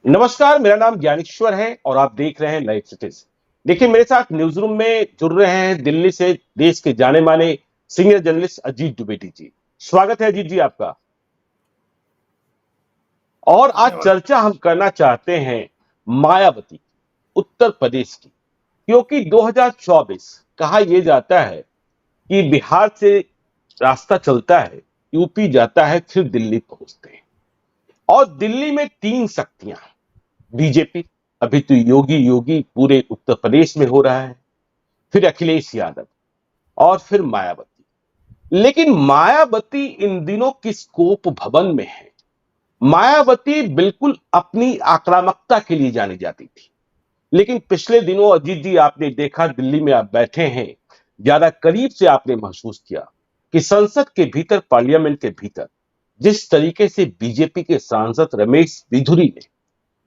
नमस्कार, मेरा नाम ज्ञानेश्वर है और आप देख रहे हैं लाइव सिटीज। देखिए, मेरे साथ न्यूज रूम में जुड़ रहे हैं दिल्ली से देश के जाने माने सीनियर जर्नलिस्ट अजीत द्विवेदी जी। स्वागत है अजीत जी आपका। और आज धन्यवाद। चर्चा हम करना चाहते हैं मायावती, उत्तर प्रदेश की, क्योंकि 2024 कहा यह जाता है कि बिहार से रास्ता चलता है, यूपी जाता है, फिर दिल्ली पहुंचते हैं। और दिल्ली में तीन शक्तियां, बीजेपी, अभी तो योगी योगी पूरे उत्तर प्रदेश में हो रहा है, फिर अखिलेश यादव और फिर मायावती। लेकिन मायावती इन दिनों किस कोप भवन में है? मायावती बिल्कुल अपनी आक्रामकता के लिए जानी जाती थी, लेकिन पिछले दिनों अजीत जी आपने देखा, दिल्ली में आप बैठे हैं, ज्यादा करीब से आपने महसूस किया कि संसद के भीतर, पार्लियामेंट के भीतर जिस तरीके से बीजेपी के सांसद रमेश बिधुरी ने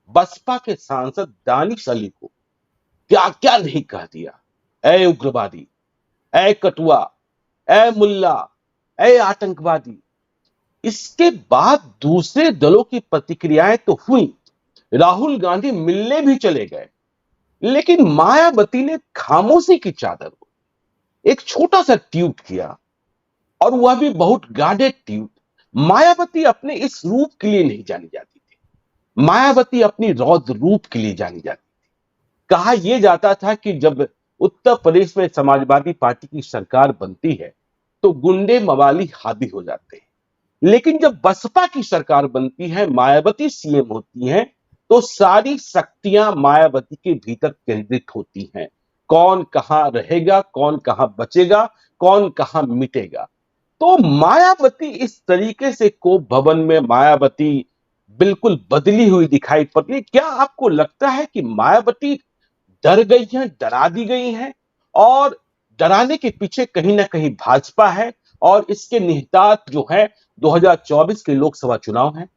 बसपा के सांसद दानिश अली को क्या क्या नहीं कह दिया। ए उग्रवादी, ए कटुआ, ए मुल्ला, ए आतंकवादी। इसके बाद दूसरे दलों की प्रतिक्रियाएं तो हुई, राहुल गांधी मिलने भी चले गए, लेकिन मायावती ने खामोशी की चादर को एक छोटा सा ट्वीट किया, और वह भी बहुत गार्डेड ट्वीट। मायावती अपने इस रूप के लिए नहीं जानी जाती थी, मायावती अपनी रौद्र रूप के लिए जानी जाती। कहा यह जाता था कि जब उत्तर प्रदेश में समाजवादी पार्टी की सरकार बनती है तो गुंडे मवाली हावी हो जाते हैं, लेकिन जब बसपा की सरकार बनती है, मायावती सीएम होती हैं, तो सारी शक्तियां मायावती के भीतर केंद्रित होती हैं। कौन कहां रहेगा, कौन कहां बचेगा, कौन कहां मिटेगा। तो मायावती इस तरीके से कोप भवन में मायावती बिल्कुल बदली हुई दिखाई पड़ती है। क्या आपको लगता है कि मायावती डर गई हैं, डरा दी गई हैं, और डराने के पीछे कहीं ना कहीं भाजपा है, और इसके निहितार्थ जो है 2024 के लोकसभा चुनाव है?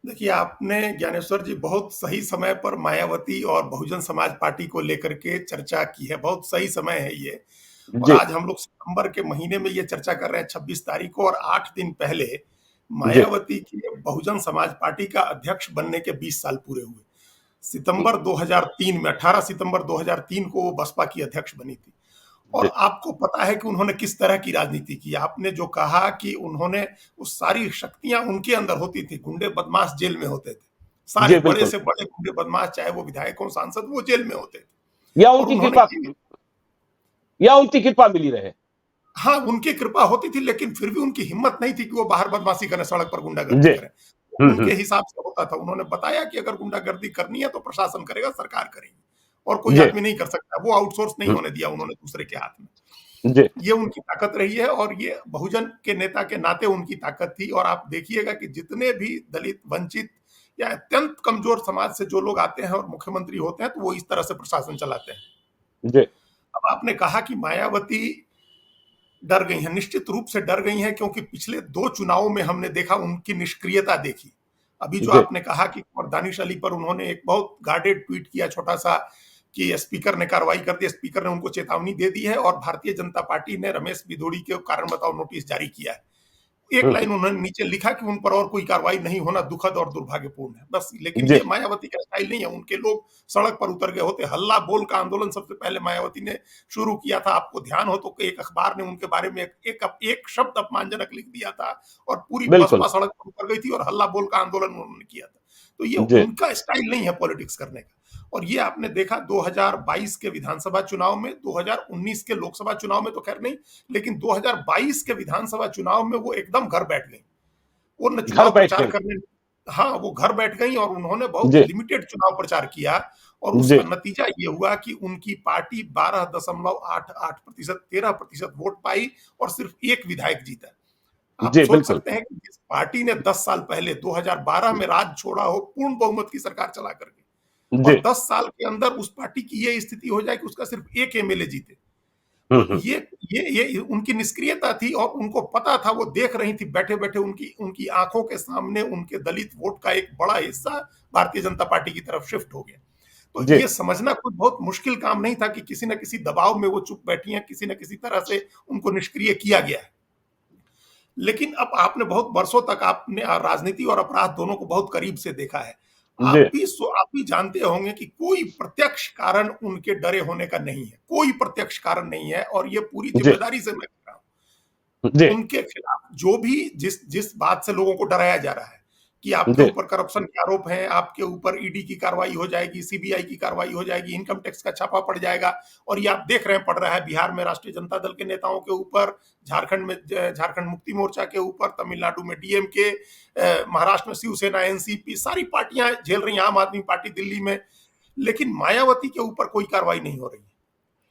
देखिए, आपने ज्ञानेश्वर जी बहुत सही समय पर मायावती और बहुजन समाज पार्टी को लेकर के चर्चा की है। बहुत सही समय है ये। और जी आज हम लोग सितंबर के महीने में ये चर्चा कर रहे हैं 26 तारीख को, और 8 दिन पहले जी मायावती के बहुजन समाज पार्टी का अध्यक्ष बनने के 20 साल पूरे हुए। सितंबर 2003 में 18 सितंबर 2003 को वो बसपा की अध्यक्ष बनी थी। और जी आपको पता है कि उन्होंने किस तरह की राजनीति की। आपने जो कहा कि उन्होंने, वो सारी शक्तियां उनके अंदर होती थी। गुंडे बदमाश जेल में होते थे, सारे जी बड़े बिल्कुल। से बड़े गुंडे बदमाश, चाहे वो विधायक हो, सांसद, वो जेल में होते थे। या और उनकी उन्होंने कृपा, या उनकी कृपा मिली रहे। हाँ, उनकी कृपा होती थी, लेकिन फिर भी उनकी हिम्मत नहीं थी कि वो बाहर बदमाशी करें, सड़क पर गुंडागर्दी जी। करें। हम्म। उनके हिसाब से होता था। उन्होंने बताया कि अगर गुंडागर्दी करनी है तो प्रशासन करेगा, सरकार करेगी, और कोई जी। आदमी नहीं कर सकता। वो आउटसोर्स नहीं हम्म, होने दिया उन्होंने दूसरे के हाथ में। जी ये उनकी ताकत रही है, और ये बहुजन के नेता के नाते उनकी ताकत थी। और आप देखिएगा कि जितने भी दलित, वंचित या अत्यंत कमजोर समाज से जो लोग आते हैं और मुख्यमंत्री होते हैं, तो वो इस तरह से प्रशासन चलाते हैं। जी अब आपने कहा कि मायावती डर गई हैं। निश्चित रूप से डर गई हैं, क्योंकि पिछले 2 चुनावों में हमने देखा, उनकी निष्क्रियता देखी। अभी जो जी आपने कहा कि कुंवर दानिश अली पर उन्होंने एक बहुत गार्डेड ट्वीट किया, छोटा-सा, कि स्पीकर ने कार्रवाई कर दी, स्पीकर ने उनको चेतावनी दे दी है, और भारतीय जनता पार्टी ने रमेश बिधूड़ी के कारण बताओ नोटिस जारी किया है। एक हम्म, लाइन उन्होंने नीचे लिखा कि उन पर और कोई कार्रवाई नहीं होना दुखद और दुर्भाग्यपूर्ण है, बस। लेकिन जी ये मायावती का स्टाइल नहीं है। उनके लोग सड़क पर उतर गए होते। हल्ला बोल का आंदोलन सबसे पहले मायावती ने शुरू किया था। आपको ध्यान हो तो एक अखबार ने उनके बारे में एक शब्द अपमानजनक लिख दिया था, और पूरी बिल्कुल। बसपा सड़क पर उतर गई थी, और हल्ला बोल का आंदोलन उन्होंने किया था। तो ये जी उनका स्टाइल नहीं है पॉलिटिक्स करने का। और ये आपने देखा 2022 के विधानसभा चुनाव में, 2019 के लोकसभा चुनाव में तो खैर नहीं, लेकिन 2022 के विधानसभा चुनाव में वो एकदम घर बैठ गई। वो न घर चुनाव बैठ प्रचार गई। करने, हाँ, वो घर बैठ गई, और उन्होंने बहुत जी लिमिटेड चुनाव प्रचार किया। और जी उसका नतीजा ये हुआ कि उनकी पार्टी 12.88%, 13% वोट पाई, और सिर्फ एक विधायक जीता। आप जी सोच बिल्कुल। सकते हैं कि जिस पार्टी ने 10 साल पहले 2012 में राज छोड़ा हो, पूर्ण बहुमत की सरकार चला करके, जी। और 10 साल के अंदर उस पार्टी की ये स्थिति हो जाए कि उसका सिर्फ एक एमएलए जीते। तो हम्म। ये उनकी निष्क्रियता थी, और उनको पता था। वो देख रही थी बैठे-बैठे, उनकी उनकी आंखों के सामने उनके दलित वोट का एक बड़ा हिस्सा भारतीय जनता पार्टी की तरफ शिफ्ट हो गया। तो जी ये समझना कोई बहुत मुश्किल काम नहीं था कि किसी न किसी दबाव में वो चुप बैठी हैं, किसी न किसी तरह से उनको निष्क्रिय किया गया है। लेकिन अब आपने बहुत वर्षों तक आपने राजनीति और अपराध दोनों को बहुत करीब से देखा है। जी आप भी जानते होंगे कि कोई प्रत्यक्ष कारण उनके डरे होने का नहीं है, कोई प्रत्यक्ष कारण नहीं है, और ये पूरी जी जिम्मेदारी से मैं कह रहा हूँ। जी उनके खिलाफ जो भी जिस जिस बात से लोगों को डराया जा रहा है कि आपके जी ऊपर करप्शन के आरोप हैं, आपके ऊपर ईडी की कार्रवाई हो जाएगी, सीबीआई की कार्रवाई हो जाएगी, इनकम टैक्स का छापा पड़ जाएगा, और ये आप देख रहे हैं पड़ रहा है बिहार में राष्ट्रीय जनता दल के नेताओं के ऊपर, झारखंड में झारखंड मुक्ति मोर्चा के ऊपर, तमिलनाडु में डीएमके, महाराष्ट्र में शिवसेना, एनसीपी, सारी पार्टियां झेल रही हैं, आम आदमी पार्टी दिल्ली में। लेकिन मायावती के ऊपर कोई कार्रवाई नहीं हो रही है,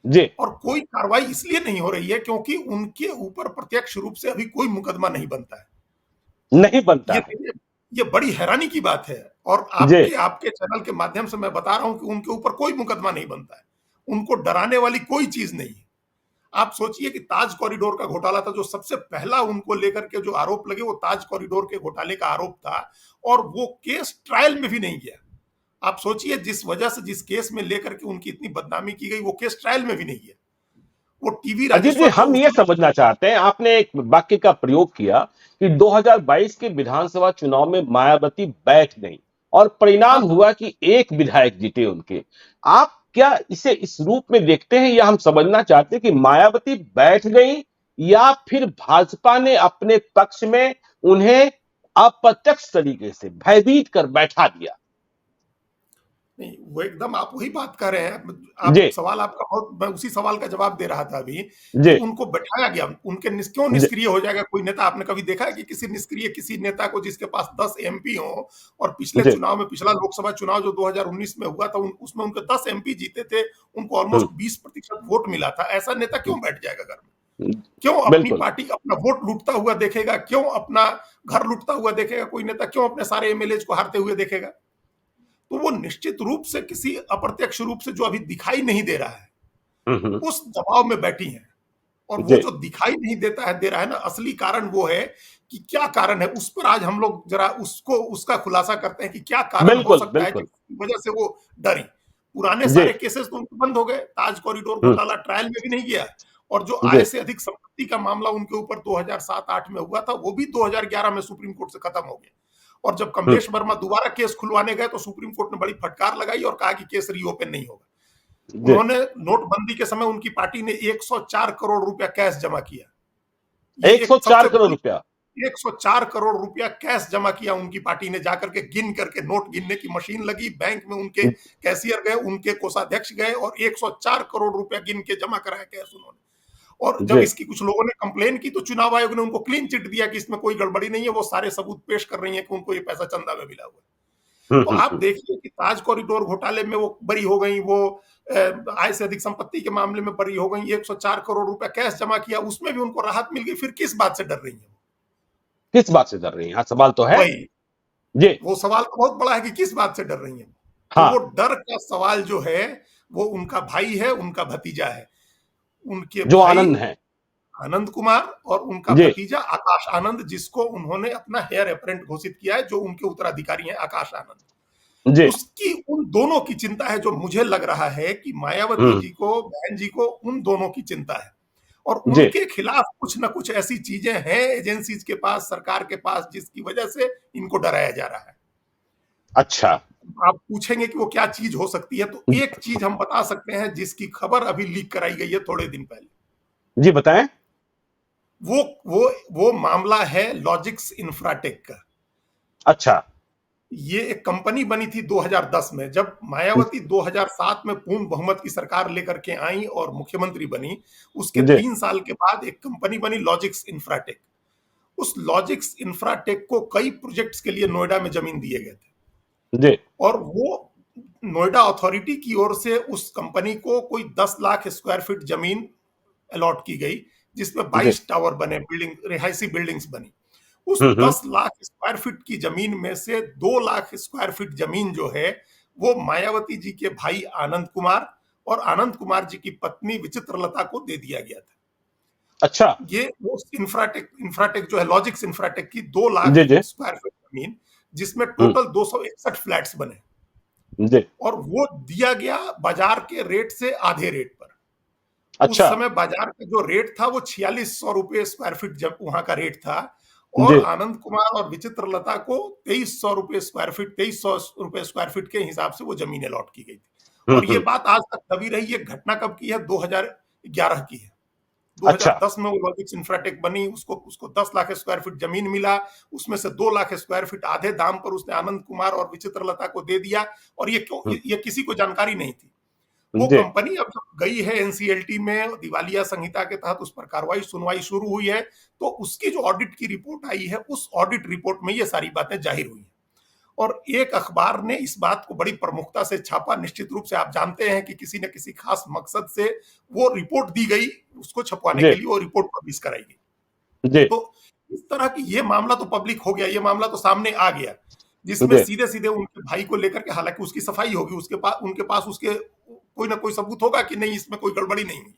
जी और कोई कार्रवाई इसलिए नहीं हो रही है क्योंकि उनके ऊपर प्रत्यक्ष रूप से अभी कोई मुकदमा नहीं बनता है। नहीं बनता ये है। ये बड़ी हैरानी की बात है, और जी आपके आपके चैनल के माध्यम से मैं बता रहा हूं कि उनके ऊपर कोई मुकदमा नहीं बनता है, उनको डराने वाली कोई चीज नहीं है। आप सोचिए कि ताज कॉरिडोर का घोटाला था, जो सबसे पहला उनको लेकर के जो आरोप लगे वो ताज कॉरिडोर के घोटाले का आरोप था, और वो केस ट्रायल में भी नहीं गया। आप सोचिए, जिस वजह से जिस केस में लेकर के उनकी इतनी बदनामी की गई, वो केस ट्रायल में भी नहीं गया। वो टीवी अजीत जी, राजेश्वर जो हम उस ये समझना चाहते हैं, आपने एक वाक्य का प्रयोग किया कि 2022 के विधानसभा चुनाव में मायावती बैठ गई और परिणाम हाँ, हुआ कि एक विधायक जीते उनके। आप क्या इसे इस रूप में देखते हैं, या हम समझना चाहते हैं कि मायावती बैठ गई, या फिर भाजपा ने अपने पक्ष में उन्हें अप्रत्यक्ष तरीके से भयभीत कर बैठा दिया? नहीं, वो एकदम आप वही बात कर रहे हैं। आप जी सवाल आपका बहुत, मैं उसी सवाल का जवाब दे रहा था अभी, कि जी उनको बैठाया गया। उनके क्यों जी निष्क्रिय हो जाएगा कोई नेता? आपने कभी देखा है कि किसी निष्क्रिय किसी नेता को, जिसके पास 10 एमपी हो, और पिछले जी चुनाव में, पिछला लोकसभा चुनाव जो 2019 में हुआ था, उसमें उनके 10 एमपी जीते थे, उनको हम्म, ऑलमोस्ट 20% वोट मिला था। ऐसा नेता क्यों बैठ जाएगा घर में? हम्म, क्यों अपनी बिल्कुल पार्टी अपना वोट लूटता हुआ देखेगा? क्यों अपना घर लूटता हुआ देखेगा कोई नेता? क्यों अपने सारे एमएलए को हारते हुए देखेगा? तो वो निश्चित रूप से किसी अप्रत्यक्ष रूप से, जो अभी दिखाई नहीं दे रहा है, हम्म, उस दबाव में बैठी हैं। और वो जी जो दिखाई नहीं दे रहा है ना, असली कारण वो है कि क्या कारण है, उस पर आज हम लोग जरा उसको उसका खुलासा करते हैं कि क्या कारण हो बिल्कुल सकता है बिल्कुल जिसकी वजह से वो डरी। पुराने जी सारे केसेस तो उनके बंद हो गए, ताज कॉरिडोर हम्म, घोटाला ट्रायल में भी नहीं गया, और जो जी आय से अधिक संपत्ति का मामला उनके ऊपर 2007-8 में हुआ था, वो भी 2011 में सुप्रीम कोर्ट से खत्म हो गया। और जब हम्म, कमलेश वर्मा दोबारा केस खुलवाने गए, तो सुप्रीम कोर्ट ने बड़ी फटकार लगाई और कहा कि केस रीओपन नहीं होगा। जी उन्होंने नोटबंदी के समय उनकी पार्टी ने 104 करोड़ रुपया कैश जमा किया। ये एक 104 सबसे करोड़ बड़ी, रुपया 104 करोड़ रुपया कैश जमा किया उनकी पार्टी ने, जाकर के गिन करके, नोट गिनने की मशीन लगी, बैंक में उनके कैशियर गए, उनके कोषाध्यक्ष गए, और 104 करोड़ रुपया गिन के जमा कराया कैश उन्होंने। और जब जी इसकी कुछ लोगों ने कंप्लेन की, तो चुनाव आयोग ने उनको क्लीन चिट दिया कि इसमें कोई गड़बड़ी नहीं है, वो सारे सबूत पेश कर रही है कि उनको ये पैसा चंदा में मिला हुआ है। तो आप हम्म। देखिए कि ताज कॉरिडोर घोटाले में वो बरी हो गई, वो आय से अधिक संपत्ति के मामले में बरी हो गई, 104 करोड़ रुपया कैश जमा किया, उसमें भी उनको राहत मिल गई। फिर किस बात से डर रही है? किस बात से डर रही हैं? हाँ, सवाल तो है। वही, जी वो सवाल तो बहुत बड़ा है कि किस बात से डर रही है। तो वो हाँ डर का सवाल जो है, वो उनका भाई है, उनका भतीजा है। उनके जो भाई आनंद है। आनंद कुमार, और उनका जी भतीजा आकाश आनंद, जिसको उन्होंने अपना हेयर अप्रेंट घोषित किया है, जो उनके उत्तराधिकारी हैं, आकाश आनंद। जी उसकी उन दोनों की चिंता है, जो मुझे लग रहा है कि मायावती हम्म, जी को, बहन जी को, उन दोनों की चिंता है। और जी उनके खिलाफ कुछ ना कुछ ऐसी चीजें हैं एजेंसीज के पास, सरकार के पास, जिसकी वजह से इनको डराया जा रहा है। अच्छा आप पूछेंगे कि वो क्या चीज हो सकती है, तो एक चीज हम बता सकते हैं, जिसकी खबर अभी लीक कराई गई है थोड़े दिन पहले। जी बताएं। वो वो मामला है लॉजिक्स इंफ्राटेक का। अच्छा ये एक कंपनी बनी थी 2010 में, जब मायावती 2007 में पूर्ण बहुमत की सरकार लेकर के आई और मुख्यमंत्री बनी। उसके जी 3 साल के बाद एक कंपनी बनी लॉजिक्स इंफ्राटेक। उस लॉजिक्स इंफ्राटेक को कई प्रोजेक्ट्स के लिए नोएडा में जमीन दिए गए थे, जी और वो नोएडा अथॉरिटी की ओर से उस कंपनी को कोई 10 लाख स्क्वायर फीट जमीन अलॉट की गई, जिसमें जी 22 टावर बने, बिल्डिंग, रिहायशी बिल्डिंग्स बनी। उस हम्म। 10 लाख स्क्वायर फीट की जमीन में से 2 लाख स्क्वायर फीट जमीन जो है, वो मायावती जी के भाई आनंद कुमार और आनंद कुमार जी की पत्नी विचित्रलता को दे दिया गया था। अच्छा ये वो इंफ्राटेक इंफ्राटेक जो है, लॉजिक्स इंफ्राटेक की 2 लाख जी जी स्क्वायर फीट जमीन, जिसमें हम्म, टोटल 261 फ्लैट्स बने, जी और वो दिया गया बाजार के रेट से आधे रेट पर। उस अच्छा। समय बाजार का जो रेट था वो 4600 रुपये स्क्वायर फीट जब वहां का रेट था, और जी। आनंद कुमार और विचित्र लता को 2300 रुपये स्क्वायर फीट, 2300 रुपये स्क्वायर फीट के हिसाब से वो जमीन अलॉट की गई थी। और ये हम्म। बात आज तक दबी रही। ये घटना कब की है? 2011 की है। अच्छा। 2010 में वो लॉजिक्स इंफ्राटेक बनी, उसको उसको 10 लाख स्क्वायर फीट जमीन मिला, उसमें से 2 लाख स्क्वायर फीट आधे दाम पर उसने आनंद कुमार और विचित्र लता को दे दिया। और ये क्यों? ये किसी को जानकारी नहीं थी। वो जी। कंपनी अब जब गई है एनसीएलटी में, दिवालिया संहिता के तहत उस पर कार्रवाई सुनवाई शुरू हुई है, तो उसकी जो ऑडिट की रिपोर्ट आई है, उस ऑडिट रिपोर्ट में ये सारी बातें जाहिर हुई हैं। और एक अखबार ने इस बात को बड़ी प्रमुखता से छापा। निश्चित रूप से आप जानते हैं कि किसी न किसी खास मकसद से वो रिपोर्ट दी गई, उसको छपवाने जी। के लिए वो रिपोर्ट पब्लिश कराई गई। जी। तो इस तरह की ये मामला तो पब्लिक हो गया, ये मामला तो सामने आ गया, जिसमें जी। सीधे सीधे उनके भाई को लेकर के, हालांकि उसकी सफाई होगी, उसके पास उनके पास उसके कोई ना कोई सबूत होगा कि नहीं इसमें कोई गड़बड़ी नहीं हुई,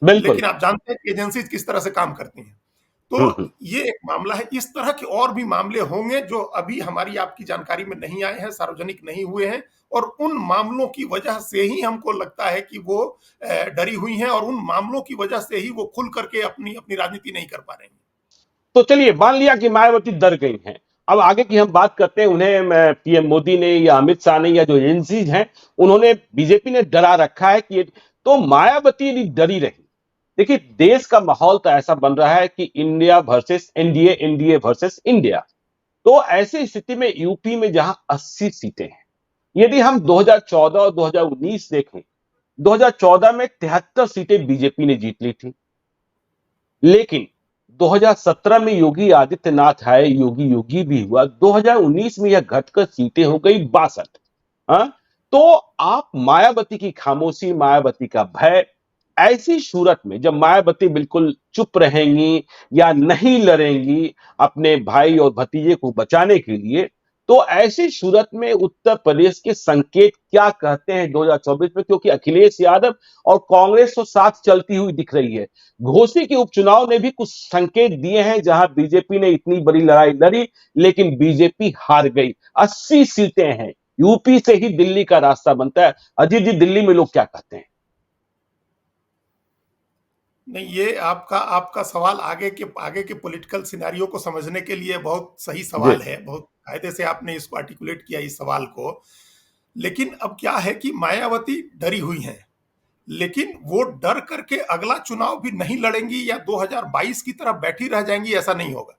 बिल्कुल। लेकिन आप जानते हैं कि एजेंसी किस तरह से काम करती हैं। तो हम्म। ये एक मामला है। इस तरह के और भी मामले होंगे जो अभी हमारी आपकी जानकारी में नहीं आए हैं, सार्वजनिक नहीं हुए हैं, और उन मामलों की वजह से ही हमको लगता है कि वो डरी हुई हैं, और उन मामलों की वजह से ही वो खुल करके अपनी अपनी राजनीति नहीं कर पा रही हैं। तो चलिए मान लिया कि मायावती डर गई हैं। अब आगे की हम बात करते हैं। उन्हें पीएम मोदी ने या अमित शाह ने या जो एजेंसीज हैं उन्होंने, बीजेपी ने डरा रखा है कि, तो मायावती यदि डरी रही, देखिए देश का माहौल तो ऐसा बन रहा है कि India versus NDA, NDA versus India. तो ऐसी स्थिति में यूपी में जहां 80 सीटें हैं, यदि हम 2014 और 2019 देखें, 2014 में 73 सीटें बीजेपी ने जीत ली थी, लेकिन 2017 में योगी आदित्यनाथ आए, योगी योगी भी हुआ, 2019 में यह घटकर सीटें हो गई 62। हाँ? तो आप मायावती की खामोशी, मायावती का भय, ऐसी सूरत में जब मायावती बिल्कुल चुप रहेंगी या नहीं लड़ेंगी अपने भाई और भतीजे को बचाने के लिए, तो ऐसी सूरत में उत्तर प्रदेश के संकेत क्या कहते हैं 2024 में? क्योंकि अखिलेश यादव और कांग्रेस तो साथ चलती हुई दिख रही है। घोसी के उपचुनाव ने भी कुछ संकेत दिए हैं, जहां बीजेपी ने इतनी बड़ी लड़ाई लड़ी लेकिन बीजेपी हार गई। 80 सीटें हैं, यूपी से ही दिल्ली का रास्ता बनता है। अजीत जी, दिल्ली में लोग क्या कहते हैं? नहीं, ये आपका आपका सवाल आगे के पॉलिटिकल सिनेरियो को समझने के लिए बहुत सही जी। सवाल है। बहुत कायदे से आपने इसको आर्टिकुलेट किया इस सवाल को। लेकिन अब क्या है कि मायावती डरी हुई हैं, लेकिन वो डर करके अगला चुनाव भी नहीं लड़ेंगी या 2022 की तरह बैठी रह जाएंगी, ऐसा नहीं होगा।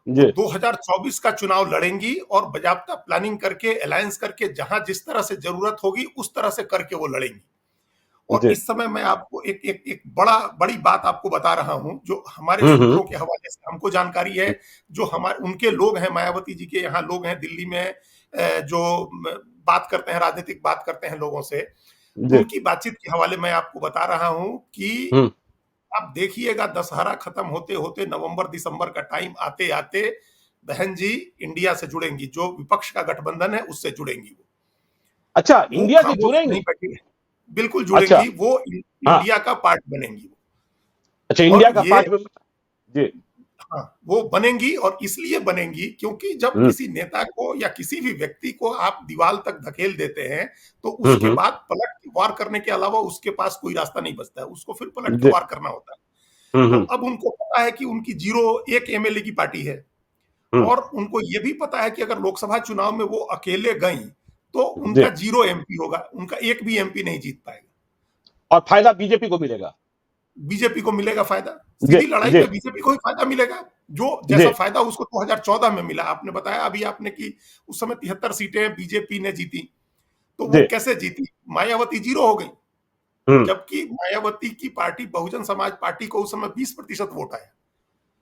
वो जी। 2024 का चुनाव लड़ेंगी, और बाजाबता प्लानिंग करके, अलायंस करके, जहां जिस तरह से जरूरत होगी उस तरह से करके वो लड़ेंगी। और जी। इस समय मैं आपको एक एक एक बड़ी बात आपको बता रहा हूं, जो हमारे सूत्रों के हवाले से हमको जानकारी है। जो हमारे उनके लोग हैं, मायावती जी के यहाँ लोग हैं दिल्ली में, जो बात करते हैं, राजनीतिक बात करते हैं लोगों से, जी। उनकी बातचीत के हवाले मैं आपको बता रहा हूं कि हम्म। आप देखिएगा, दशहरा खत्म होते होते, नवंबर दिसंबर का टाइम आते आते, बहन जी इंडिया से जुड़ेंगी, जो विपक्ष का गठबंधन है उससे जुड़ेंगी। अच्छा, वो इंडिया से खामोश नहीं जुड़ेंगी? बैठी है, बिल्कुल अच्छा। जुड़ेंगी वो। हाँ। इंडिया का पार्ट बनेंगी वो। अच्छा, और इंडिया का ये, पार्ट में। जी। हाँ, वो बनेंगी, और इसलिए बनेंगी क्योंकि जब हम्म। किसी नेता को या किसी भी व्यक्ति को आप दीवार तक धकेल देते हैं, तो उसके हम्म। बाद पलट के वार करने के अलावा उसके पास कोई रास्ता नहीं बचता है, उसको फिर पलट के जी। वार करना होता है। तो हम्म। अब उनको पता है कि उनकी जीरो एक एमएलए की पार्टी है, हम्म। और उनको ये भी पता है कि अगर लोकसभा चुनाव में वो अकेले गई तो जी। उनका जीरो एमपी होगा, उनका एक भी एमपी नहीं जीत पाएगा। और फायदा बीजेपी को मिलेगा। बीजेपी को मिलेगा फायदा, जी। सीधी लड़ाई जी। में बीजेपी को ही फायदा मिलेगा। जो जी। जैसा फायदा उसको 2014 में मिला, आपने बताया अभी आपने कि उस समय 73 सीटें बीजेपी ने जीती, तो वो जी। कैसे जीती? मायावती जीरो हो गई, हम्म। जबकि मायावती की पार्टी बहुजन समाज पार्टी को उस समय 20% वोट आया।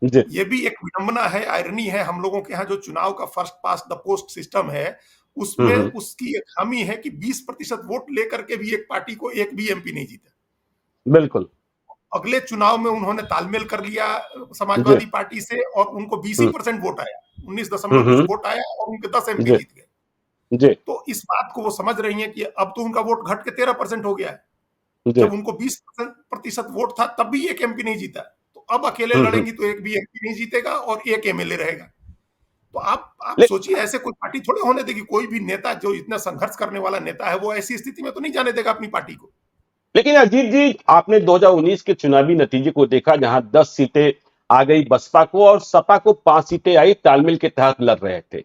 जी। ये भी एक विडंबना है, आयरनी है। हम लोगों के यहाँ जो चुनाव का first pass the post system है, उसमें हम्म। उसकी एक खामी है कि 20% वोट लेकर के भी एक पार्टी को एक भी एमपी नहीं जीता। बिल्कुल। अगले चुनाव में उन्होंने तालमेल कर लिया जी। समाजवादी पार्टी से, और उनको 20 ही हम्म। परसेंट वोट आया, 19 दशमलव कुछ हम्म। वोट आया, और उनके 10 एमपी जी। जीत गए। जी। तो इस बात को वो समझ रही हैं कि अब तो उनका वोट घट के 13% हो गया है। जी। जब उनको 20% वोट था तब भी एक एमपी नहीं जीता, तो अब अकेले हम्म। लड़ेंगी तो एक भी एमपी नहीं जीतेगा और एक एमएलए रहेगा। तो आप ले, सोचिए, ऐसे कोई पार्टी थोड़े होने देगी। कोई भी नेता जो इतना संघर्ष करने वाला नेता है, वो ऐसी स्थिति में तो नहीं जाने देगा अपनी पार्टी को। लेकिन अजीत जी, आपने 2019 के चुनावी नतीजे को देखा, जहां 10 सीटें आ गई बसपा को और सपा को 5 सीटें आई, तालमेल के तहत लड़ रहे थे।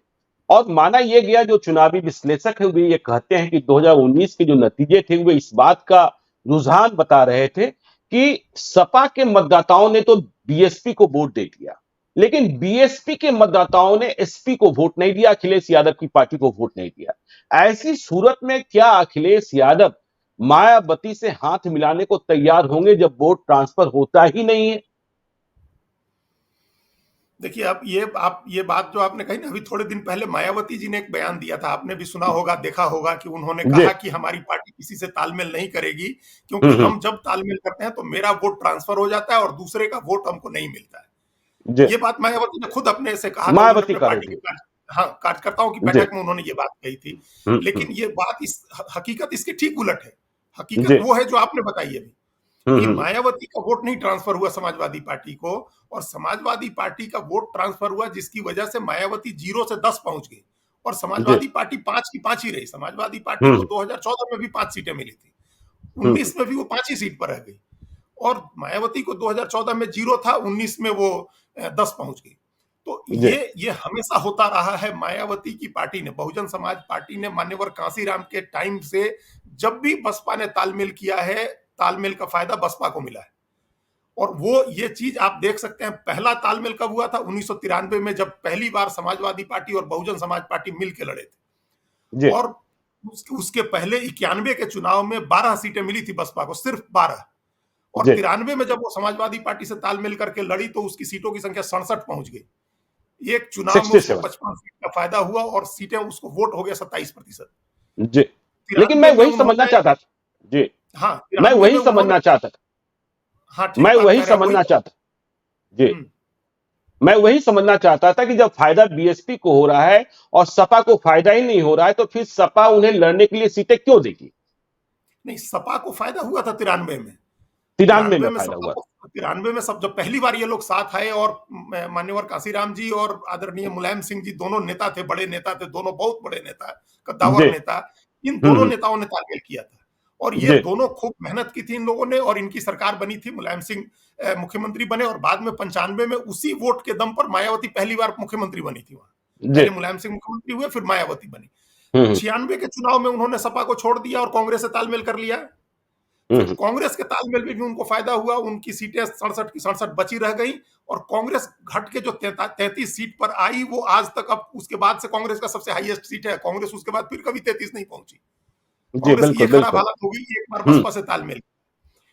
और माना यह गया, जो चुनावी विश्लेषक है वे ये कहते हैं कि 2019 के जो नतीजे थे वे इस बात का रुझान बता रहे थे कि सपा के मतदाताओं ने तो बीएसपी को वोट दे दिया, लेकिन बीएसपी के मतदाताओं ने एसपी को वोट नहीं दिया, अखिलेश यादव की पार्टी को वोट नहीं दिया। ऐसी सूरत में क्या अखिलेश यादव मायावती से हाथ मिलाने को तैयार होंगे जब वोट ट्रांसफर होता ही नहीं है? देखिए, आप ये बात जो आपने कही ना, अभी थोड़े दिन पहले मायावती जी ने एक बयान दिया था, आपने भी सुना होगा, देखा होगा, कि उन्होंने जी। कहा कि हमारी पार्टी किसी से तालमेल नहीं करेगी, क्योंकि हम्म। हम जब तालमेल करते हैं तो मेरा वोट ट्रांसफर हो जाता है और दूसरे का वोट हमको नहीं मिलता है। जी। ये बात मायावती ने खुद अपने से कहा था, उन्होंने मायावती अपने कर रही पार्टी के थी। हाँ, कार्यकर्ताओं की जी। बैठक में उन्होंने ये बात कही थी। लेकिन ये बात हकीकत इसके ठीक उलट है। हकीकत जी। वो है जो आपने बताई अभी, कि हम्म। मायावती का वोट नहीं ट्रांसफर हुआ समाजवादी पार्टी को, और समाजवादी पार्टी का वोट ट्रांसफर हुआ, जिसकी वजह से मायावती 0 से 10 पहुंच गई और जी। समाजवादी पार्टी 5 की 5 ही रही। समाजवादी पार्टी को हम्म। 2014 में भी 5 सीटें मिली थी, हम्म। 19 में भी वो 5 ही सीट पर रह गई, और मायावती को 2014 में 0 था, 19 में वो 10 पहुंच गई। तो जी। ये हमेशा होता रहा है। मायावती की पार्टी ने, बहुजन समाज पार्टी ने, मान्यवर कांसीराम के टाइम से जब भी बसपा ने तालमेल किया है, तालमेल का फायदा बसपा को मिला है। और वो ये चीज आप देख सकते हैं, पहला तालमेल कब हुआ था? 1993 में, जब पहली बार समाजवादी पार्टी और बहुजन समाज पार्टी मिलकर लड़े थे। जी। और उसके पहले 91 के चुनाव में 12 सीटें मिली थी बसपा को, सिर्फ 12। और जी। 93 में जब वो समाजवादी पार्टी से तालमेल करके लड़ी तो उसकी सीटों की संख्या 67 पहुंच गई। एक चुनाव में उसको 67। 55 सीट का फायदा हुआ और सीटें उसको वोट हो गया 27%। जी। लेकिन मैं 93 में वही समझना उन्होंने, चाहता था। जी। हाँ, मैं 93 में वही उन्होंने, समझना चाहता था। हाँ, मैं ठीक बात वही कह रहे हैं, वही समझना तो। चाहता। जी। हम्म। मैं वही समझना चाहता था कि जब फायदा बीएसपी को हो रहा है और सपा को फायदा ही नहीं हो रहा है, तो फिर सपा उन्हें लड़ने के लिए सीटें क्यों देगी? नहीं, सपा को फायदा हुआ था 93 में। 93 में तिरानवे में फायदा सपा हुआ था। को, 93 में सब जब पहली बार ये लोग साथ आए, और मान्यवर कांसीराम जी और आदरणीय मुलायम सिंह जी दोनों नेता थे, बड़े नेता थे, दोनों बहुत बड़े नेता, जी। कद्दावर नेता। इन दोनों नेताओं ने तालमेल किया था, और ये जी। दोनों खूब मेहनत की थी इन लोगों ने, और इनकी सरकार बनी थी। मुलायम सिंह मुख्यमंत्री बने, और बाद में 95 में उसी वोट के दम पर मायावती पहली बार मुख्यमंत्री बनी थी वहां। जी। पहले मुलायम सिंह मुख्यमंत्री हुए, फिर मायावती बनी। हम्म। 96 के चुनाव में उन्होंने सपा को छोड़ दिया और कांग्रेस से तालमेल कर लिया। फिर हम्म। कांग्रेस के तालमेल में भी उनको फायदा हुआ, उनकी सीटें 67 की 67 बची रह गई, और कांग्रेस घट के जो 33 सीट पर आई, वो आज तक, अब उसके बाद से कांग्रेस का सबसे हाईएस्ट सीट है। कांग्रेस उसके बाद फिर कभी 33 नहीं पहुंची। जी। कांग्रेस की ये बिल्कुल खराब बिल्कुल। हालत हो गई, एक बार हम्म। बसपा से तालमेल।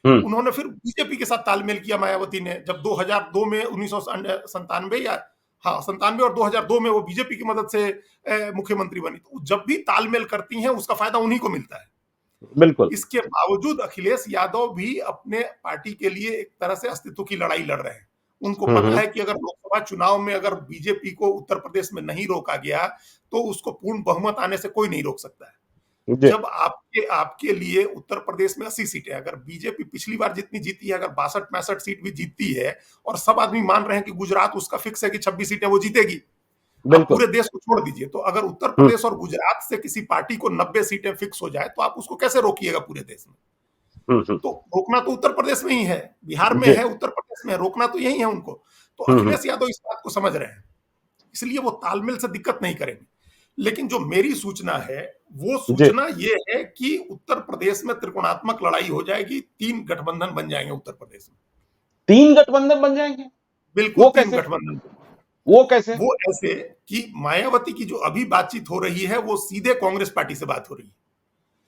हम्म। उन्होंने फिर बीजेपी के साथ तालमेल किया मायावती ने, जब 2002 में, 1997 या, हाँ, 97 और 2002 में वो बीजेपी की मदद से मुख्यमंत्री बनी। तो जब भी तालमेल करती हैं उसका फायदा उन्हीं को मिलता है। बिल्कुल। इसके बावजूद अखिलेश यादव भी अपने पार्टी के लिए एक तरह से अस्तित्व की लड़ाई लड़ रहे हैं। उनको पता हम्म। है कि अगर लोकसभा चुनाव में अगर बीजेपी को उत्तर प्रदेश में नहीं रोका गया तो उसको पूर्ण बहुमत आने से कोई नहीं रोक सकता है। जी। जब आपके आपके लिए उत्तर प्रदेश में 80 सीटें, अगर बीजेपी पिछली बार जितनी जीती है, अगर 62-65 सीट भी जीतती है, और सब आदमी मान रहे हैं कि गुजरात उसका फिक्स है कि 26 सीटें वो जीतेगी, आप बिल्कुल। पूरे देश को छोड़ दीजिए, तो अगर उत्तर हम्म। प्रदेश और गुजरात से किसी पार्टी को 90 सीटें फिक्स हो जाए तो आप उसको कैसे रोकिएगा पूरे देश में? हम्म। तो रोकना तो उत्तर प्रदेश में ही है, बिहार में जी। है, उत्तर प्रदेश में है, रोकना तो यही है उनको। तो हम्म। अखिलेश यादव इस बात को समझ रहे हैं, इसलिए वो तालमेल से दिक्कत नहीं करेंगे। लेकिन जो मेरी सूचना है, वो जी। सूचना ये है कि उत्तर प्रदेश में त्रिकोणात्मक लड़ाई हो जाएगी, 3 गठबंधन बन जाएंगे उत्तर प्रदेश में। 3 गठबंधन बन जाएंगे? बिल्कुल वो 3 कैसे? गठबंधन। वो कैसे? वो ऐसे कि मायावती की जो अभी बातचीत हो रही है, वो सीधे कांग्रेस पार्टी से बात हो रही है।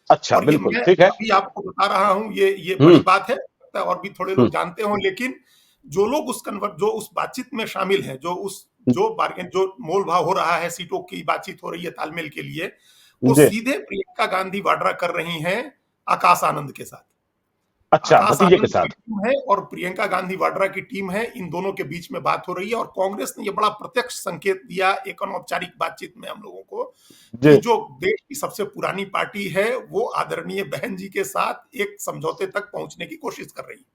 अच्छा, और ये बिल्कुल मैं ठीक है। अभी आपको बता रहा हूं, ये बड़ी हम्म। बात है, लगता है और भी थोड़े हम्म। लोग जानते हों, लेकिन जो लोग जो उस बातचीत में शामिल हैं, जो बार्गेन, जो मोल भाव हो रहा है, सीटों की बातचीत हो रही है तालमेल के लिए, वो जी। सीधे प्रियंका गांधी वाड्रा कर रही हैं आकाश आनंद के साथ। अच्छा, आकाश भतीजे के आनंद की साथ। टीम है और प्रियंका गांधी वाड्रा की टीम है, इन दोनों के बीच में बात हो रही है। और कांग्रेस ने यह बड़ा प्रत्यक्ष संकेत दिया एक अनौपचारिक बातचीत में हम लोगों को, जी। कि जो देश की सबसे पुरानी पार्टी है, वो आदरणीय बहन जी के साथ एक समझौते तक पहुंचने की कोशिश कर रही है।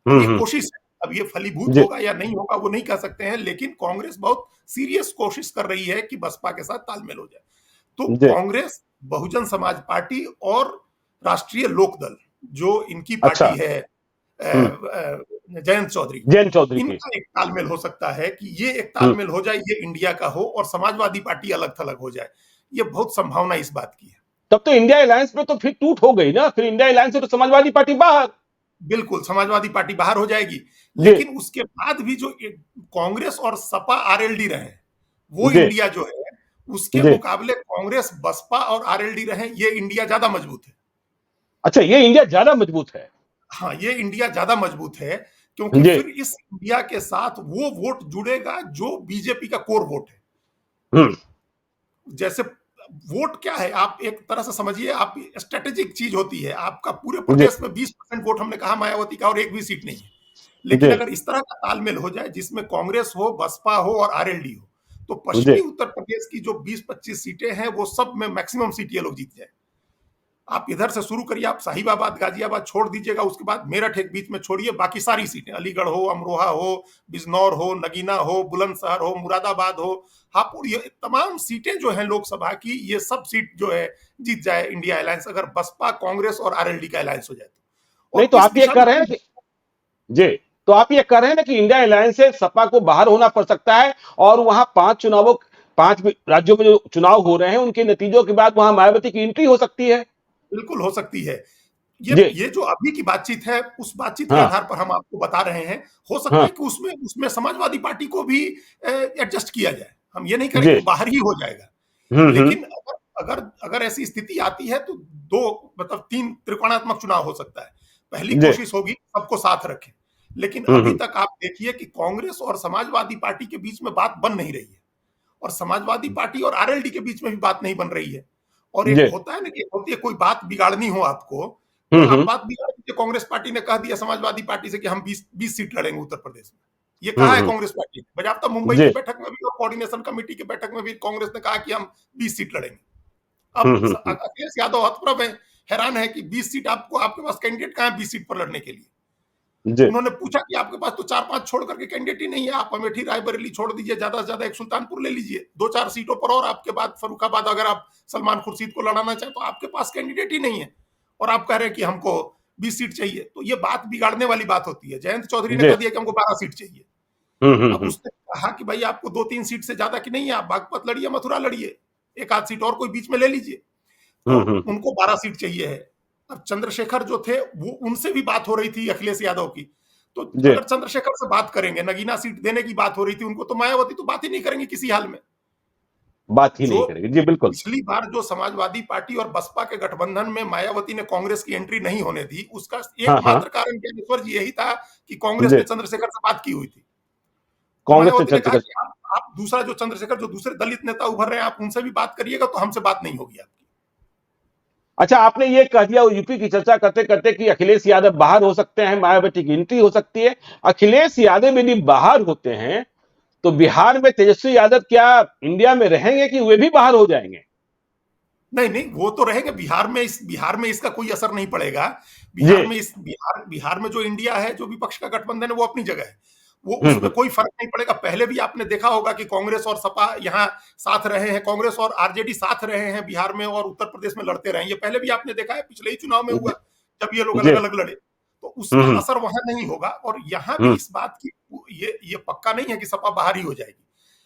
अब ये हम्म। कोशिश है, अब ये फलीभूत जी। होगा या नहीं होगा वो नहीं कह सकते हैं, लेकिन कांग्रेस बहुत सीरियस कोशिश कर रही है कि बसपा के साथ तालमेल हो जाए। तो जी। कांग्रेस, बहुजन समाज पार्टी और राष्ट्रीय लोकदल, जो इनकी अच्छा। पार्टी है हम्म। जयंत चौधरी, जयंत चौधरी की। इनका एक तालमेल हो सकता है कि ये एक हम्म। तालमेल हो जाए, ये इंडिया का हो और समाजवादी पार्टी अलग थलग हो जाए। ये बहुत संभावना इस बात की है। तब तो इंडिया अलायंस में तो फिर टूट हो गई ना, फिर इंडिया अलायंस से तो समाजवादी पार्टी बाहर। बिल्कुल समाजवादी पार्टी बाहर हो जाएगी, जी। लेकिन उसके बाद भी जो कांग्रेस और सपा आरएलडी रहे, वो जी। इंडिया जो है उसके जी। मुकाबले कांग्रेस बसपा और आरएलडी रहे, ये इंडिया ज्यादा मजबूत है। अच्छा, ये इंडिया ज्यादा मजबूत है। हाँ, ये इंडिया ज्यादा मजबूत है, क्योंकि जी। फिर इस इंडिया के साथ वो वोट जुड़ेगा जो बीजेपी का कोर वोट है। हम्म। जैसे वोट क्या है, आप एक तरह से समझिए, आप स्ट्रेटेजिक चीज होती है। आपका पूरे जी। प्रदेश में 20% वोट हमने कहा मायावती का, और एक भी सीट नहीं है। लेकिन जी। अगर इस तरह का तालमेल हो जाए जिसमें कांग्रेस हो, बसपा हो और आरएलडी हो, तो जी। पश्चिमी उत्तर प्रदेश की जो 20-25 सीटें हैं वो सब में मैक्सिमम सीट ये लोग जीत जाए। आप इधर से शुरू करिए, आप साहिबाबाद गाजियाबाद छोड़ दीजिएगा, उसके बाद मेरठ एक बीच में छोड़िए, बाकी सारी सीटें अलीगढ़ हो, अमरोहा हो, बिजनौर हो, नगीना हो, बुलंदशहर हो, मुरादाबाद हो, हापुड़, ये तमाम सीटें जो हैं लोकसभा की, ये सब सीट जो है जीत जाए इंडिया अलायंस, अगर बसपा कांग्रेस और आरएलडी का अलायंस हो जाए तो। नहीं और तो इस आप ये दिशा में कह रहे हैं कि, जी, तो आप ये कह रहे हैं ना कि इंडिया अलायंस से सपा को बाहर होना पड़ सकता है, और वहां 5 राज्यों में जो चुनाव हो रहे हैं उनके नतीजों के बाद वहां मायावती की एंट्री हो सकती है। बिल्कुल हो सकती है। ये जी। ये जो अभी की बातचीत है, उस बातचीत के हाँ। आधार पर हम आपको बता रहे हैं। हो सकता हाँ। है कि उसमें उसमें समाजवादी पार्टी को भी एडजस्ट किया जाए। हम ये नहीं कह रहे जी। कि वो बाहर ही हो जाएगा। हम्म। लेकिन अगर अगर अगर ऐसी स्थिति आती है तो दो, मतलब तीन त्रिकोणात्मक चुनाव हो सकता है। पहली जी। कोशिश होगी सबको साथ रखें, लेकिन अभी हम्म। तक आप देखिए कि कांग्रेस और समाजवादी पार्टी के बीच में बात बन नहीं रही है, और समाजवादी पार्टी और आरएलडी के बीच में भी बात नहीं बन रही है। और एक जी। होता है ना कि होती है, कोई बात बिगाड़नी हो आपको, तो आप हम्म। बात बिगाड़ दीजिए। कांग्रेस पार्टी ने कह दिया समाजवादी पार्टी से कि हम 20 सीट लड़ेंगे उत्तर प्रदेश में। ये कहा है कांग्रेस पार्टी ने, बजाबता मुंबई जी। की बैठक में भी और कोऑर्डिनेशन कमेटी की बैठक में भी कांग्रेस ने कहा कि हम 20 सीट लड़ेंगे। अब हम्म। अखिलेश यादव हतप्रभ है, हैरान है कि 20 सीट आपको, आपके पास कैंडिडेट कहाँ है 20 सीट पर लड़ने के लिए। जी। उन्होंने पूछा कि आपके पास तो 4-5 छोड़ करके कैंडिडेट ही नहीं है, आप अमेठी रायबरेली छोड़ दीजिए, ज्यादा से ज्यादा एक सुल्तानपुर ले लीजिए, 2-4 सीटों पर, और आपके बाद फर्रुखाबाद अगर आप सलमान खुर्शीद को लड़ाना चाहें तो आपके पास कैंडिडेट ही नहीं है, और आप कह रहे हैं कि हमको 20 सीट चाहिए। तो ये बात बिगाड़ने वाली बात होती है। जयंत चौधरी ने जी। कह दिया कि हमको 12 सीट चाहिए। अब हम्म। उसने कहा कि भाई आपको 2-3 सीट से ज्यादा की नहीं है, आप बागपत लड़िए, मथुरा लड़िए, एक आध सीट और कोई बीच में ले लीजिए। तो हम्म। उनको 12 सीट चाहिए है। अब चंद्रशेखर जो थे, वो उनसे भी बात हो रही थी अखिलेश यादव की। तो जी। अगर चंद्रशेखर से बात करेंगे, नगीना सीट देने की बात हो रही थी उनको, तो मायावती तो बात ही नहीं करेंगे किसी हाल में। बात ही नहीं जो करेगी, जी बिल्कुल। पिछली बार जो समाजवादी पार्टी और बसपा के गठबंधन में मायावती ने कांग्रेस की एंट्री नहीं होने दी, उसका हाँ। हाँ। एकमात्र कारण ज्ञानेश्वर जी यही था कि कांग्रेस जी। ने चंद्रशेखर से बात की हुई थी। तो कांग्रेस ने मायावती ने कहा चंद्रशेखर। कि आप दूसरा जो चंद्रशेखर, जो दूसरे दलित नेता उभर रहे हैं, आप उनसे भी बात करिएगा, तो हमसे बात नहीं होगी आपकी। अच्छा, आपने ये कह दिया यूपी की चर्चा करते करते कि अखिलेश यादव बाहर हो सकते हैं, मायावती की एंट्री हो सकती है। अखिलेश यादव यदि बाहर होते हैं तो बिहार में तेजस्वी यादव क्या इंडिया में रहेंगे कि वे भी बाहर हो जाएंगे? नहीं नहीं, वो तो रहेंगे बिहार में। बिहार में इसका कोई असर नहीं पड़ेगा। जी। बिहार में जो इंडिया है, जो विपक्ष का गठबंधन है, वो अपनी जगह है। वो उसमें हम्म। कोई फर्क नहीं पड़ेगा। पहले भी आपने देखा होगा कि कांग्रेस और सपा यहाँ साथ रहे हैं, कांग्रेस और आरजेडी साथ रहे हैं बिहार में, और उत्तर प्रदेश में लड़ते रहे हैं। ये पहले भी आपने देखा है, पिछले ही चुनाव में हुआ जी। जब ये लोग अलग जी। अलग लड़े। तो उसका हम्म। असर वहां नहीं होगा। और यहाँ भी हम्म। इस बात की, ये पक्का नहीं है कि सपा बाहर ही हो जाएगी,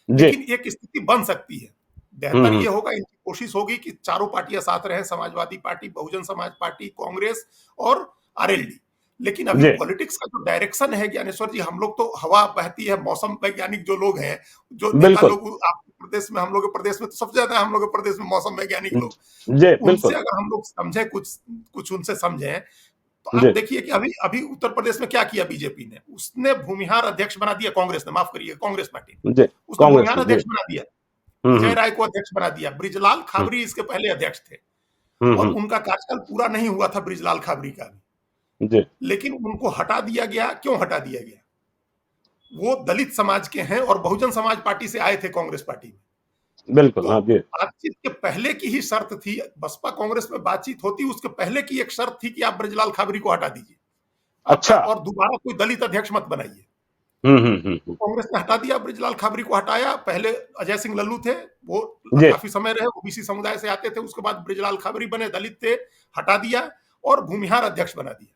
जी। लेकिन एक स्थिति बन सकती है। बेहतर हम्म। ये होगा, इनकी कोशिश होगी कि चारों पार्टियां साथ रहें, समाजवादी पार्टी, बहुजन समाज पार्टी, कांग्रेस और आरएलडी। लेकिन अभी जी। पॉलिटिक्स का जो डायरेक्शन है ज्ञानेश्वर जी, हम लोग तो हवा बहती है, मौसम वैज्ञानिक जो लोग हैं, जो नेता बिल्कुल। लोग आपके प्रदेश में, हम लोग के प्रदेश में तो सबसे ज्यादा हम लोग के प्रदेश में मौसम वैज्ञानिक लोग, जी तो उनसे बिल्कुल। अगर हम लोग समझें, कुछ कुछ उनसे समझें, तो आप जी। देखिए कि अभी अभी उत्तर प्रदेश में क्या किया बीजेपी ने। उसने भूमिहार अध्यक्ष बना दिया, कांग्रेस ने, माफ करिए, कांग्रेस पार्टी ने जी। उसने कांग्रेस भूमिहार में। जी। अध्यक्ष बना दिया। विजय राय को अध्यक्छ बना दिया। ब्रिजलाल खाबरी इसके पहले अध्यक्ष थे, और हम्म। उनका कार्यकाल पूरा नहीं हुआ था ब्रिजलाल खाबरी का भी, जी। लेकिन उनको हटा दिया गया। क्यों हटा दिया गया? वो दलित समाज के हैं और बहुजन समाज पार्टी से आए थे कांग्रेस पार्टी में। बिल्कुल। तो हाँ जी। बातचीत के पहले की ही शर्त थी, बसपा कांग्रेस में बातचीत होती, उसके पहले की एक शर्त थी कि आप ब्रिजलाल खाबरी को हटा दीजिए, आपका, अच्छा। और दोबारा कोई दलित अध्यक्ष मत बनाइए। कांग्रेस ने हटा दिया, ब्रिजलाल खाबरी को हटाया। पहले अजय सिंह लल्लू थे, वो जी। काफी समय रहे, ओबीसी समुदाय से आते थे। उसके बाद ब्रिजलाल खाबरी बने, दलित थे, हटा दिया। और भूमिहार अध्यक्ष बना दिया।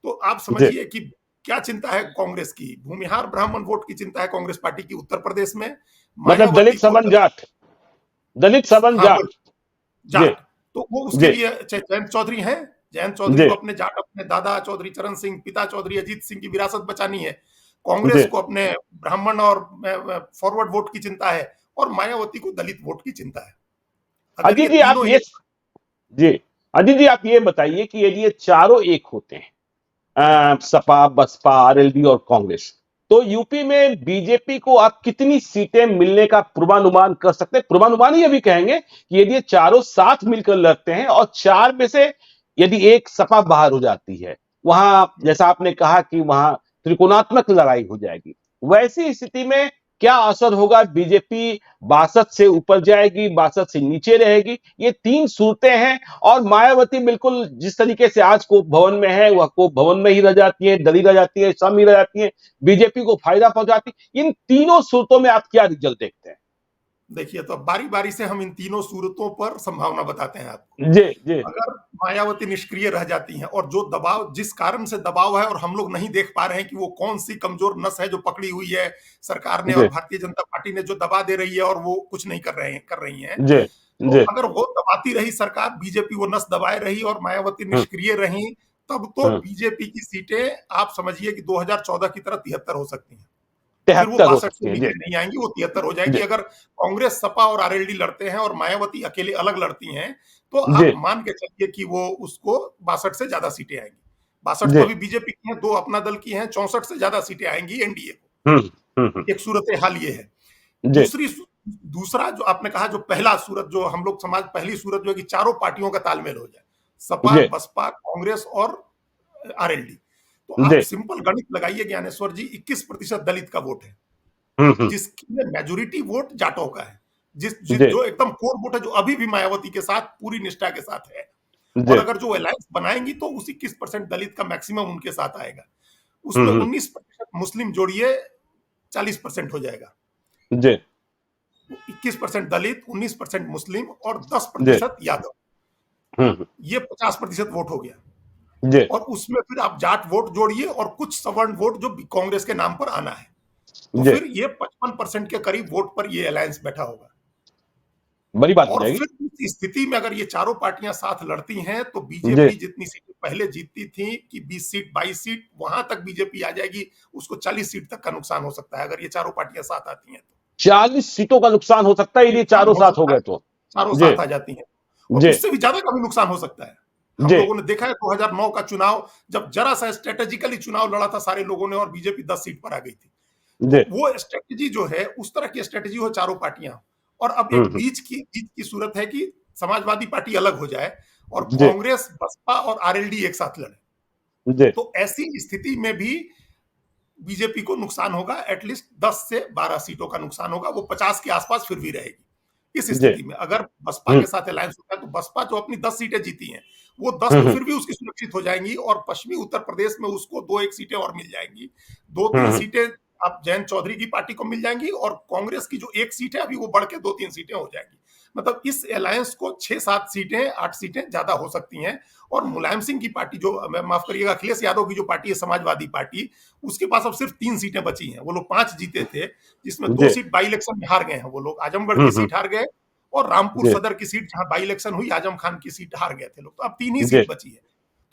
तो आप जी। समझिए कि क्या चिंता है कांग्रेस की। भूमिहार ब्राह्मण वोट की चिंता है कांग्रेस पार्टी की उत्तर प्रदेश में। मतलब मायावती दलित को समन जाट, दलित समन हाँ, जाट। जी। जाट। तो वो उसके जी। लिए जयंत चौधरी हैं। जयंत चौधरी जी। को अपने जाट, अपने दादा चौधरी चरण सिंह, पिता चौधरी अजीत सिंह की विरासत बचानी है। जी। कांग्रेस को अपने ब्राह्मण और फॉरवर्ड वोट की चिंता है, और मायावती को दलित वोट की चिंता है। अगर ये अजीत जी आप तीनों ये, एक जी, अजीत जी आप ये बताइए कि यदि ये चारों एक होते हैं, सपा, बसपा, आरएलडी और कांग्रेस, तो यूपी में बीजेपी को आप कितनी सीटें मिलने का पूर्वानुमान कर सकते हैं? पूर्वानुमान ही अभी कहेंगे कि यदि ये चारों साथ मिलकर लड़ते हैं और चार में से यदि एक सपा बाहर हो जाती है, वहां जैसा आपने कहा कि वहां त्रिकोणात्मक लड़ाई हो जाएगी, वैसी स्थिति में क्या असर होगा? बीजेपी 62 से ऊपर जाएगी, 62 से नीचे रहेगी? ये तीन सूरतें हैं। और मायावती बिल्कुल जिस तरीके से आज कोप भवन में है, वह कोप भवन में ही रह जाती है, डली रह जाती है, सम ही रह जाती है, बीजेपी को फायदा पहुंचाती है। इन तीनों सूरतों में आप क्या रिजल्ट देखते हैं? देखिए, तो बारी बारी से हम इन तीनों सूरतों पर संभावना बताते हैं आपको। जी। जी। अगर मायावती निष्क्रिय रह जाती हैं, और जो दबाव, जिस कारण से दबाव है और हम लोग नहीं देख पा रहे हैं कि वो कौन सी कमजोर नस है जो पकड़ी हुई है सरकार ने और जी। भारतीय जनता पार्टी ने, जो दबा दे रही है और वो कुछ नहीं कर रही हैं। जी। तो जी। अगर वो दबाती रही सरकार, बीजेपी वो नस दबाए रही और मायावती हम्म। निष्क्रिय रही, तब तो हम्म। बीजेपी की सीटें आप समझिए कि 2014 की तरह 73 हो सकती हैं। फिर वो 73 हो 62 से सकती है। जी। नीचे नहीं आएंगी, वो 73 हो जाएगी। जी। अगर कांग्रेस, सपा और आरएलडी लड़ते हैं और मायावती अकेले अलग लड़ती हैं, तो जी। आप मान के चलिए कि वो उसको 62 से ज्यादा सीटें आएंगी। 62 जी। तो अभी बीजेपी की हैं, 2 अपना दल की हैं, 64 से ज्यादा सीटें आएंगी एनडीए को। हम्म। हम्म। एक सूरत हाल ये है। जी। दूसरी दूसरा जो आपने कहा, जो पहला सूरत, जो हम लोग समाज, पहली सूरत जो है कि चारों पार्टियों का तालमेल हो जाए, सपा, जी। बसपा, कांग्रेस और आरएलडी। तो आप जी। सिंपल गणित लगाइए ज्ञानेश्वर जी, 21% दलित का वोट है, हम्म। जिसमें मेजोरिटी वोट जाटों का है, जी। जो एकदम कोर वोट है, जो अभी भी मायावती के साथ पूरी निष्ठा के साथ है। और जी। अगर जो अलायंस बनाएंगी तो उस 21% दलित का मैक्सिमम उनके साथ आएगा। उसमें हम्म। 19% मुस्लिम जोड़िए, 40% हो जाएगा। जी। 21% दलित, 19% मुस्लिम और दस जी। प्रतिशत यादव, हम्म। ये 50% वोट हो गया। जी। और उसमें फिर आप जाट वोट जोड़िए और कुछ सवर्ण वोट जो कांग्रेस के नाम पर आना है, तो जी। फिर ये 55% के करीब वोट पर ये अलायंस बैठा होगा। बड़ी बात हो और जाएगी। फिर इस स्थिति में अगर ये चारों पार्टियां साथ लड़ती हैं, तो जी। बीजेपी जितनी सीटें पहले जीतती थी कि 20 सीट, 22 सीट, वहां तक बीजेपी आ जाएगी। उसको 40 सीट तक का नुकसान हो सकता है अगर ये चारों पार्टियां साथ आती हैं तो। 40 सीटों का नुकसान हो सकता है यदि नुकसान चारों हो साथ हो सकता है, गए तो। चारों जी। साथ आ जाती हैं। और जी। उससे भी ज्यादा का भी नुकसान हो सकता है। हम जी। लोगों ने देखा है 2009 का चुनाव, जब जरा सा स्ट्रेटेजिकली चुनाव लड़ा था सारे लोगों ने और बीजेपी 10 सीट पर आ गई थी। जी। तो वो स्ट्रेटेजी जो है, उस तरह की स्ट्रेटेजी हो चारों पार्टियां। और अब एक हम्म। बीच की सूरत है कि समाजवादी पार्टी अलग हो जाए और जी। कांग्रेस, बसपा और आरएलडी एक साथ लड़े। जी। तो ऐसी स्थिति में भी बीजेपी को नुकसान होगा, एटलीस्ट 10 से 12 सीटों का नुकसान होगा। वो 50 के आसपास फिर भी रहेगी। इस जी। स्थिति में अगर बसपा हम्म। के साथ अलायंस होता है, तो बसपा जो अपनी 10 सीटें जीती हैं, वो 10 तो हम्म। फिर भी उसकी सुरक्षित हो जाएंगी, और पश्चिमी उत्तर प्रदेश में उसको 2-1 सीटें और मिल जाएंगी। 2-3 हम्म। सीटें अब जयंत चौधरी की पार्टी को मिल जाएंगी, और कांग्रेस की जो 1 सीट है अभी, वो बढ़ के 2-3 सीटें हो जाएंगी। मतलब इस अलायंस को 6-7 सीटें, 8 सीटें ज्यादा हो सकती हैं। और मुलायम सिंह की पार्टी, जो माफ करिएगा, अखिलेश यादव की जो पार्टी है समाजवादी पार्टी, उसके पास अब सिर्फ 3 सीटें बची हैं। वो लोग 5 जीते थे, जिसमें 2 जी। सीट बाई इलेक्शन में हार गए हैं वो लोग। आजमगढ़ की हम्म। सीट हार गए, और रामपुर जी। सदर की सीट जहां बाई इलेक्शन हुई, आजम खान की सीट हार गए थे लोग। तो अब 3 ही जी। सीट बची है।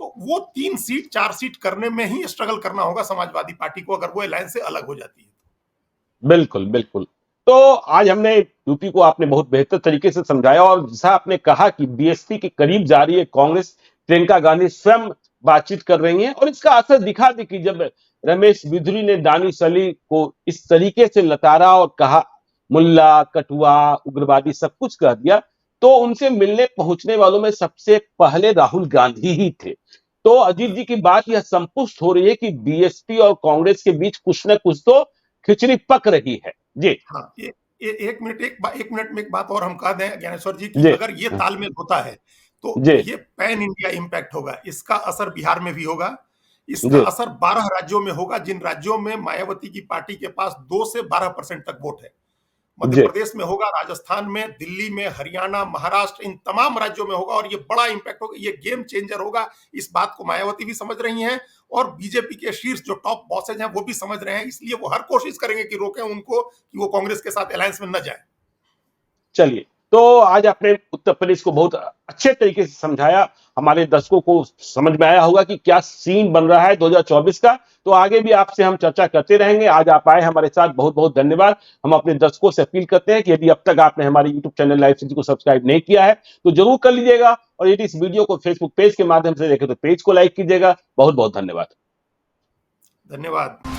तो वो 3 सीट, 4 सीट करने में ही स्ट्रगल करना होगा समाजवादी पार्टी को, अगर वो अलायंस से अलग हो जाती है। बिल्कुल, बिल्कुल। तो आज हमने यूपी को आपने बहुत बेहतर तरीके से समझाया, और जैसा आपने कहा कि बीएसपी के करीब जा रही है कांग्रेस, प्रियंका गांधी स्वयं बातचीत कर रही हैं, और इसका असर दिखा दी कि जब रमेश बिधुरी ने दानिश अली को इस तरीके से लताड़ा और कहा मुल्ला, कटुआ, उग्रवादी सब कुछ कह दिया, तो उनसे मिलने पहुंचने वालों में सबसे पहले राहुल गांधी ही थे। तो अजीत जी की बात यह संपुष्ट हो रही है कि बीएसपी और कांग्रेस के बीच कुछ न कुछ तो खिचड़ी पक रही है। जी। हाँ, एक मिनट, एक मिनट में एक बात और हम कह दें ज्ञानेश्वर जी, कि जी। अगर ये तालमेल होता है, तो जी। ये पैन इंडिया इम्पैक्ट होगा। इसका असर बिहार में भी होगा। इसका जी। असर 12 राज्यों में होगा, जिन राज्यों में मायावती की पार्टी के पास 2 से 12% तक वोट है। मध्य जी। प्रदेश में होगा, राजस्थान में, दिल्ली में, हरियाणा, महाराष्ट्र, इन तमाम राज्यों में होगा और ये बड़ा इंपैक्ट होगा, ये गेम चेंजर होगा। इस बात को मायावती भी समझ रही हैं और बीजेपी के शीर्ष जो टॉप बॉसेज हैं वो भी समझ रहे हैं, इसलिए वो हर कोशिश करेंगे कि रोकें उनको कि वो कांग्रेस के साथ अलायंस में न जाए। चलिए, तो आज आपने उत्तर प्रदेश को बहुत अच्छे तरीके से समझाया, हमारे दर्शकों को समझ में आया होगा कि क्या सीन बन रहा है 2024 का। तो आगे भी आपसे हम चर्चा करते रहेंगे। आज आप आए हमारे साथ, बहुत बहुत धन्यवाद। हम अपने दर्शकों से अपील करते हैं कि यदि अब तक आपने हमारे यूट्यूब चैनल लाइव सिटी को सब्सक्राइब नहीं किया है तो जरूर कर लीजिएगा, और यदि इस वीडियो को फेसबुक पेज के माध्यम से देखें तो पेज को लाइक कीजिएगा। बहुत बहुत धन्यवाद। धन्यवाद।